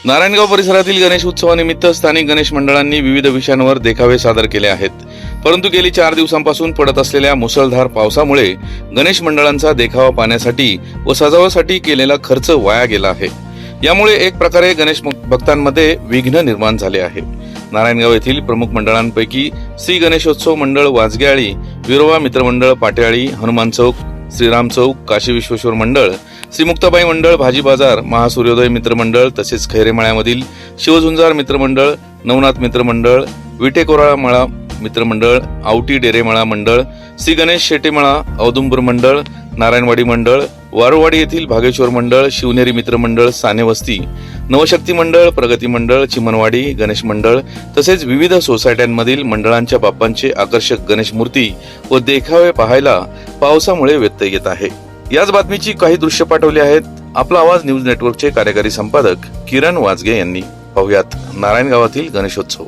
नारायणगाव परिसरातील गणेश उत्सवानिमित्त स्थानिक गणेश मंडळांनी विविध विषयांवर देखावे सादर केले आहेत. परंतु गेली 4 दिवसांपासून पडत असलेल्या मुसळधार पावसामुळे गणेश मंडळांचा देखावा पाहण्यासाठी व सजावटीसाठी केलेला खर्च वाया गेला आहे. यामुळे एक प्रकारे गणेश भक्तांमध्ये विघ्न निर्माण झाले आहे. नारायणगाव येथील प्रमुख मंडळांपैकी श्री गणेशोत्सव मंडळ वाजगेआळी, विरोबा मित्रमंडळ पाटेआळी, हनुमान चौक, श्रीराम चौक, काशी विश्वेश्वर मंडळ, श्री मुक्ताबाई मंडळ भाजी बाजार, महासूर्योदय मित्रमंडळ तसेच खैरेमळ्यामधील शिवझुंजार मित्रमंडळ, नवनाथ मित्रमंडळ, विटेकोराळा मळा मित्रमंडळ, आवटी डेरेमळा मंडळ, श्री गणेश शेटेमळा औदुंबर मंडळ, नारायणवाडी मंडळ, वारुवाडी येथील भागेश्वर मंडळ, शिवनेरी मित्रमंडळ, सानेवस्ती, नवशक्ती मंडळ, प्रगती मंडळ, चिमनवाडी गणेश मंडळ तसेच विविध सोसायट्यांमधील मंडळांच्या बाप्पांचे आकर्षक गणेश मूर्ती व देखावे पाहायला पावसामुळे व्यत्यय येत आहे. याच बातमीची काही दृश्य पाठवली आहेत आपला आवाज न्यूज नेटवर्कचे कार्यकारी संपादक किरण वाजगे यांनी. पाहुयात नारायणगावातील गणेशोत्सव.